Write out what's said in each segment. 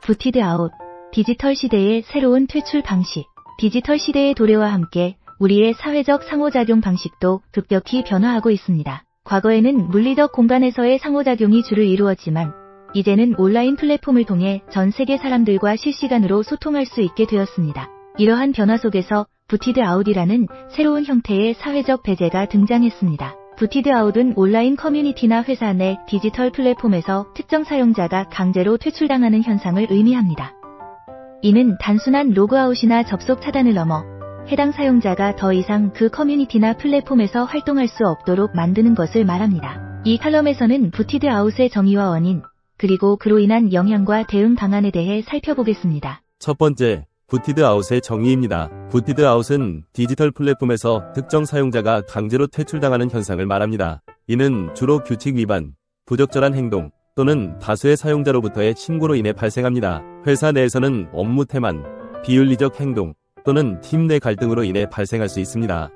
부티드 아웃, 디지털 시대의 새로운 퇴출 방식. 디지털 시대의 도래와 함께 우리의 사회적 상호작용 방식도 급격히 변화하고 있습니다. 과거에는 물리적 공간에서의 상호작용이 주를 이루었지만 이제는 온라인 플랫폼을 통해 전 세계 사람들과 실시간으로 소통할 수 있게 되었습니다. 이러한 변화 속에서 부티드 아웃이라는 새로운 형태의 사회적 배제가 등장했습니다. 부티드 아웃은 온라인 커뮤니티나 회사 내 디지털 플랫폼에서 특정 사용자가 강제로 퇴출당하는 현상을 의미합니다. 이는 단순한 로그아웃이나 접속 차단을 넘어 해당 사용자가 더 이상 그 커뮤니티나 플랫폼에서 활동할 수 없도록 만드는 것을 말합니다. 이 칼럼에서는 부티드 아웃의 정의와 원인, 그리고 그로 인한 영향과 대응 방안에 대해 살펴보겠습니다. 첫 번째, 부티드 아웃의 정의입니다. 부티드 아웃은 디지털 플랫폼에서 특정 사용자가 강제로 퇴출당하는 현상을 말합니다. 이는 주로 규칙 위반, 부적절한 행동 또는 다수의 사용자로부터의 신고로 인해 발생합니다. 회사 내에서는 업무 태만, 비윤리적 행동 또는 팀 내 갈등으로 인해 발생할 수 있습니다.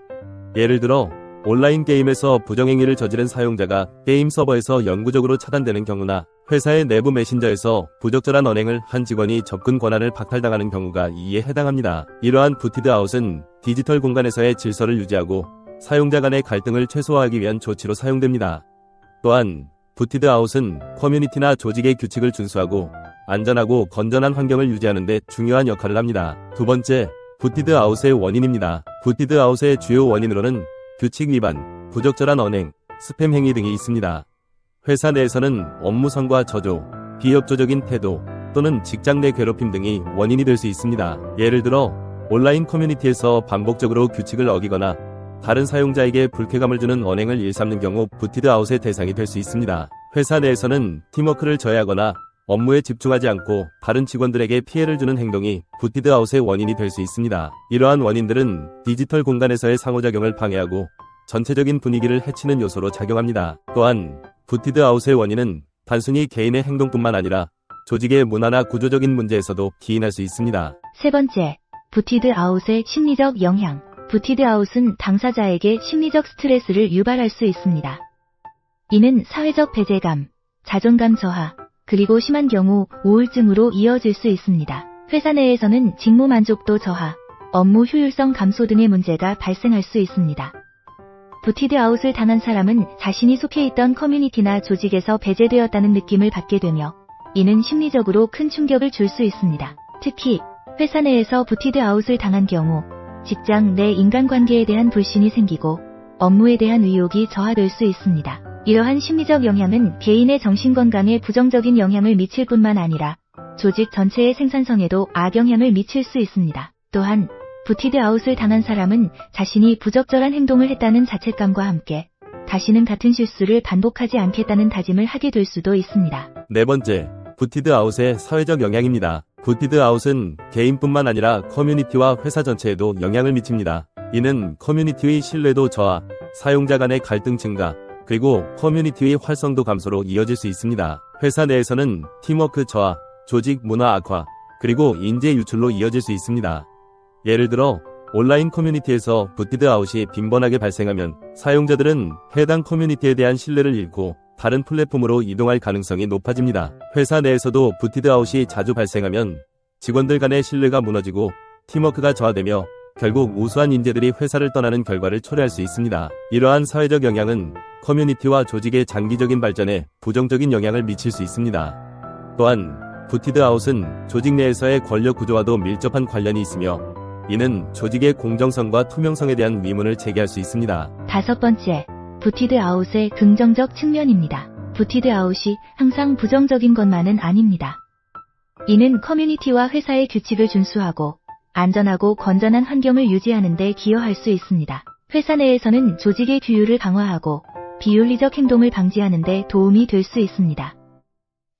예를 들어 온라인 게임에서 부정행위를 저지른 사용자가 게임 서버에서 영구적으로 차단되는 경우나 회사의 내부 메신저에서 부적절한 언행을 한 직원이 접근 권한을 박탈당하는 경우가 이에 해당합니다. 이러한 부티드 아웃은 디지털 공간에서의 질서를 유지하고 사용자 간의 갈등을 최소화하기 위한 조치로 사용됩니다. 또한 부티드 아웃은 커뮤니티나 조직의 규칙을 준수하고 안전하고 건전한 환경을 유지하는 데 중요한 역할을 합니다. 두 번째, 부티드 아웃의 원인입니다. 부티드 아웃의 주요 원인으로는 규칙 위반, 부적절한 언행, 스팸 행위 등이 있습니다. 회사 내에서는 업무성과 저조, 비협조적인 태도 또는 직장 내 괴롭힘 등이 원인이 될 수 있습니다. 예를 들어 온라인 커뮤니티에서 반복적으로 규칙을 어기거나 다른 사용자에게 불쾌감을 주는 언행을 일삼는 경우 부티드 아웃의 대상이 될 수 있습니다. 회사 내에서는 팀워크를 저해하거나 업무에 집중하지 않고 다른 직원들에게 피해를 주는 행동이 부티드 아웃의 원인이 될 수 있습니다. 이러한 원인들은 디지털 공간에서의 상호작용을 방해하고 전체적인 분위기를 해치는 요소로 작용합니다. 또한 부티드 아웃의 원인은 단순히 개인의 행동뿐만 아니라 조직의 문화나 구조적인 문제에서도 기인할 수 있습니다. 세 번째, 부티드 아웃의 심리적 영향. 부티드 아웃은 당사자에게 심리적 스트레스를 유발할 수 있습니다. 이는 사회적 배제감, 자존감 저하, 그리고 심한 경우 우울증으로 이어질 수 있습니다. 회사 내에서는 직무 만족도 저하, 업무 효율성 감소 등의 문제가 발생할 수 있습니다. 부티드 아웃을 당한 사람은 자신이 속해 있던 커뮤니티나 조직에서 배제되었다는 느낌을 받게 되며 이는 심리적으로 큰 충격을 줄 수 있습니다. 특히 회사 내에서 부티드 아웃을 당한 경우 직장 내 인간관계에 대한 불신이 생기고 업무에 대한 의욕이 저하될 수 있습니다. 이러한 심리적 영향은 개인의 정신건강에 부정적인 영향을 미칠 뿐만 아니라 조직 전체의 생산성에도 악영향을 미칠 수 있습니다. 또한 부티드 아웃을 당한 사람은 자신이 부적절한 행동을 했다는 자책감과 함께 다시는 같은 실수를 반복하지 않겠다는 다짐을 하게 될 수도 있습니다. 네 번째, 부티드 아웃의 사회적 영향입니다. 부티드 아웃은 개인뿐만 아니라 커뮤니티와 회사 전체에도 영향을 미칩니다. 이는 커뮤니티의 신뢰도 저하, 사용자 간의 갈등 증가, 그리고 커뮤니티의 활성도 감소로 이어질 수 있습니다. 회사 내에서는 팀워크 저하, 조직 문화 악화, 그리고 인재 유출로 이어질 수 있습니다. 예를 들어 온라인 커뮤니티에서 부티드 아웃이 빈번하게 발생하면 사용자들은 해당 커뮤니티에 대한 신뢰를 잃고 다른 플랫폼으로 이동할 가능성이 높아집니다. 회사 내에서도 부티드 아웃이 자주 발생하면 직원들 간의 신뢰가 무너지고 팀워크가 저하되며 결국 우수한 인재들이 회사를 떠나는 결과를 초래할 수 있습니다. 이러한 사회적 영향은 커뮤니티와 조직의 장기적인 발전에 부정적인 영향을 미칠 수 있습니다. 또한 부티드 아웃은 조직 내에서의 권력 구조와도 밀접한 관련이 있으며 이는 조직의 공정성과 투명성에 대한 의문을 제기할 수 있습니다. 다섯 번째, 부티드 아웃의 긍정적 측면입니다. 부티드 아웃이 항상 부정적인 것만은 아닙니다. 이는 커뮤니티와 회사의 규칙을 준수하고 안전하고 건전한 환경을 유지하는 데 기여할 수 있습니다. 회사 내에서는 조직의 규율을 강화하고 비윤리적 행동을 방지하는 데 도움이 될 수 있습니다.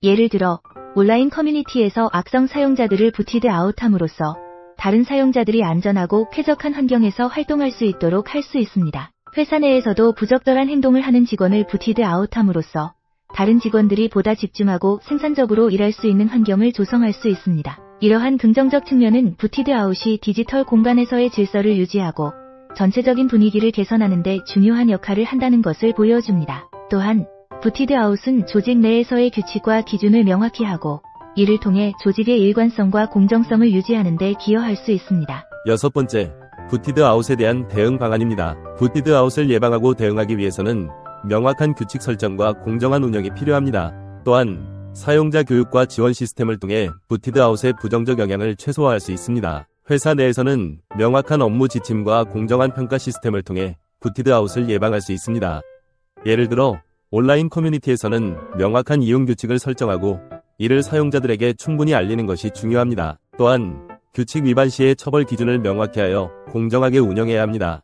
예를 들어 온라인 커뮤니티에서 악성 사용자들을 부티드 아웃함으로써 다른 사용자들이 안전하고 쾌적한 환경에서 활동할 수 있도록 할 수 있습니다. 회사 내에서도 부적절한 행동을 하는 직원을 부티드 아웃함으로써 다른 직원들이 보다 집중하고 생산적으로 일할 수 있는 환경을 조성할 수 있습니다. 이러한 긍정적 측면은 부티드 아웃이 디지털 공간에서의 질서를 유지하고 전체적인 분위기를 개선하는 데 중요한 역할을 한다는 것을 보여줍니다. 또한 부티드 아웃은 조직 내에서의 규칙과 기준을 명확히 하고 이를 통해 조직의 일관성과 공정성을 유지하는 데 기여할 수 있습니다. 여섯 번째, 부티드 아웃에 대한 대응 방안입니다. 부티드 아웃을 예방하고 대응하기 위해서는 명확한 규칙 설정과 공정한 운영이 필요합니다. 또한 사용자 교육과 지원 시스템을 통해 부티드 아웃의 부정적 영향을 최소화할 수 있습니다. 회사 내에서는 명확한 업무 지침과 공정한 평가 시스템을 통해 부티드 아웃을 예방할 수 있습니다. 예를 들어 온라인 커뮤니티에서는 명확한 이용 규칙을 설정하고 이를 사용자들에게 충분히 알리는 것이 중요합니다. 또한 규칙 위반 시의 처벌 기준을 명확히 하여 공정하게 운영해야 합니다.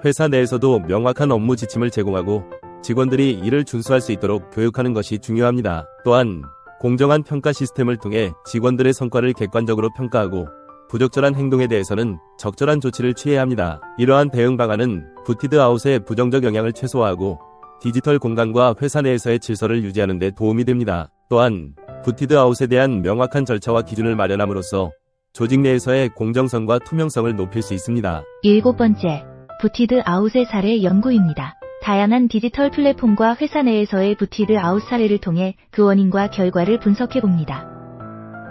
회사 내에서도 명확한 업무 지침을 제공하고 직원들이 이를 준수할 수 있도록 교육하는 것이 중요합니다. 또한 공정한 평가 시스템을 통해 직원들의 성과를 객관적으로 평가하고 부적절한 행동에 대해서는 적절한 조치를 취해야 합니다. 이러한 대응 방안은 부티드 아웃의 부정적 영향을 최소화하고 디지털 공간과 회사 내에서의 질서를 유지하는 데 도움이 됩니다. 또한 부티드 아웃에 대한 명확한 절차와 기준을 마련함으로써 조직 내에서의 공정성과 투명성을 높일 수 있습니다. 일곱 번째, 부티드 아웃의 사례 연구입니다. 다양한 디지털 플랫폼과 회사 내에서의 부티드 아웃 사례를 통해 그 원인과 결과를 분석해 봅니다.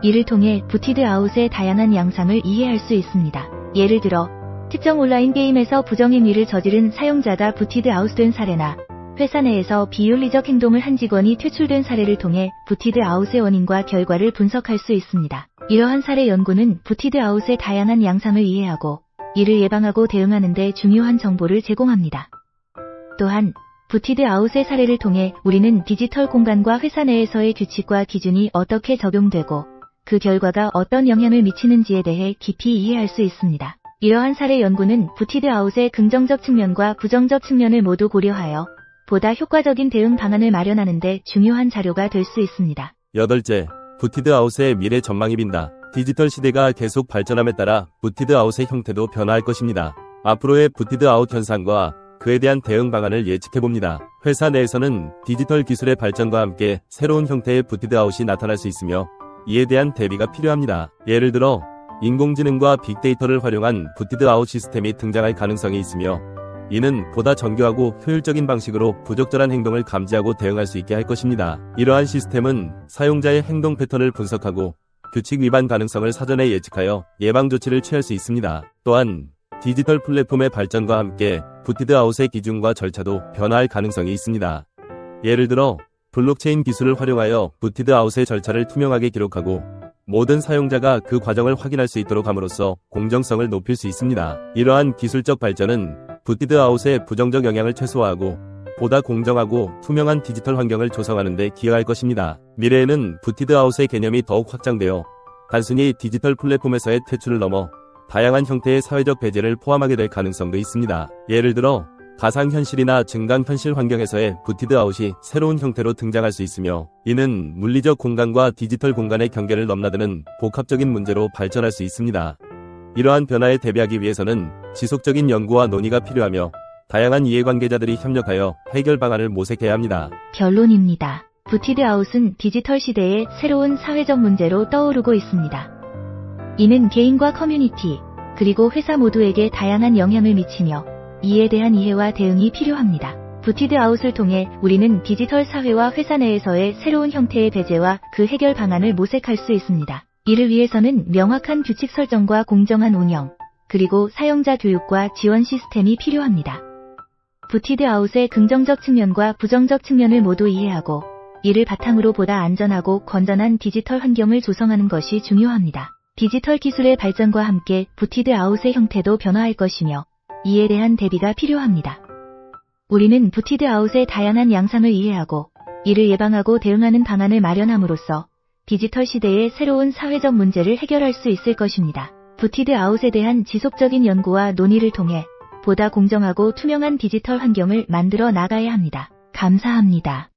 이를 통해 부티드 아웃의 다양한 양상을 이해할 수 있습니다. 예를 들어 특정 온라인 게임에서 부정행위를 저지른 사용자가 부티드 아웃된 사례나 회사 내에서 비윤리적 행동을 한 직원이 퇴출된 사례를 통해 부티드 아웃의 원인과 결과를 분석할 수 있습니다. 이러한 사례 연구는 부티드 아웃의 다양한 양상을 이해하고 이를 예방하고 대응하는 데 중요한 정보를 제공합니다. 또한 부티드 아웃의 사례를 통해 우리는 디지털 공간과 회사 내에서의 규칙과 기준이 어떻게 적용되고 그 결과가 어떤 영향을 미치는지에 대해 깊이 이해할 수 있습니다. 이러한 사례 연구는 부티드 아웃의 긍정적 측면과 부정적 측면을 모두 고려하여 보다 효과적인 대응 방안을 마련하는 데 중요한 자료가 될 수 있습니다. 여덟째, 부티드 아웃의 미래 전망이 빈다. 디지털 시대가 계속 발전함에 따라 부티드 아웃의 형태도 변화할 것입니다. 앞으로의 부티드 아웃 현상과 그에 대한 대응 방안을 예측해봅니다. 회사 내에서는 디지털 기술의 발전과 함께 새로운 형태의 부티드 아웃이 나타날 수 있으며 이에 대한 대비가 필요합니다. 예를 들어 인공지능과 빅데이터를 활용한 부티드 아웃 시스템이 등장할 가능성이 있으며 이는 보다 정교하고 효율적인 방식으로 부적절한 행동을 감지하고 대응할 수 있게 할 것입니다. 이러한 시스템은 사용자의 행동 패턴을 분석하고 규칙 위반 가능성을 사전에 예측하여 예방 조치를 취할 수 있습니다. 또한 디지털 플랫폼의 발전과 함께 부티드 아웃의 기준과 절차도 변화할 가능성이 있습니다. 예를 들어 블록체인 기술을 활용하여 부티드 아웃의 절차를 투명하게 기록하고 모든 사용자가 그 과정을 확인할 수 있도록 함으로써 공정성을 높일 수 있습니다. 이러한 기술적 발전은 부티드 아웃의 부정적 영향을 최소화하고 보다 공정하고 투명한 디지털 환경을 조성하는 데 기여할 것입니다. 미래에는 부티드 아웃의 개념이 더욱 확장되어 단순히 디지털 플랫폼에서의 퇴출을 넘어 다양한 형태의 사회적 배제를 포함하게 될 가능성도 있습니다. 예를 들어 가상현실이나 증강현실 환경에서의 부티드 아웃이 새로운 형태로 등장할 수 있으며 이는 물리적 공간과 디지털 공간의 경계를 넘나드는 복합적인 문제로 발전할 수 있습니다. 이러한 변화에 대비하기 위해서는 지속적인 연구와 논의가 필요하며 다양한 이해관계자들이 협력하여 해결 방안을 모색해야 합니다. 결론입니다. 부티드 아웃은 디지털 시대의 새로운 사회적 문제로 떠오르고 있습니다. 이는 개인과 커뮤니티, 그리고 회사 모두에게 다양한 영향을 미치며 이에 대한 이해와 대응이 필요합니다. 부티드 아웃을 통해 우리는 디지털 사회와 회사 내에서의 새로운 형태의 배제와 그 해결 방안을 모색할 수 있습니다. 이를 위해서는 명확한 규칙 설정과 공정한 운영, 그리고 사용자 교육과 지원 시스템이 필요합니다. 부티드 아웃의 긍정적 측면과 부정적 측면을 모두 이해하고 이를 바탕으로 보다 안전하고 건전한 디지털 환경을 조성하는 것이 중요합니다. 디지털 기술의 발전과 함께 부티드 아웃의 형태도 변화할 것이며 이에 대한 대비가 필요합니다. 우리는 부티드 아웃의 다양한 양상을 이해하고 이를 예방하고 대응하는 방안을 마련함으로써 디지털 시대의 새로운 사회적 문제를 해결할 수 있을 것입니다. 부티드 아웃에 대한 지속적인 연구와 논의를 통해 보다 공정하고 투명한 디지털 환경을 만들어 나가야 합니다. 감사합니다.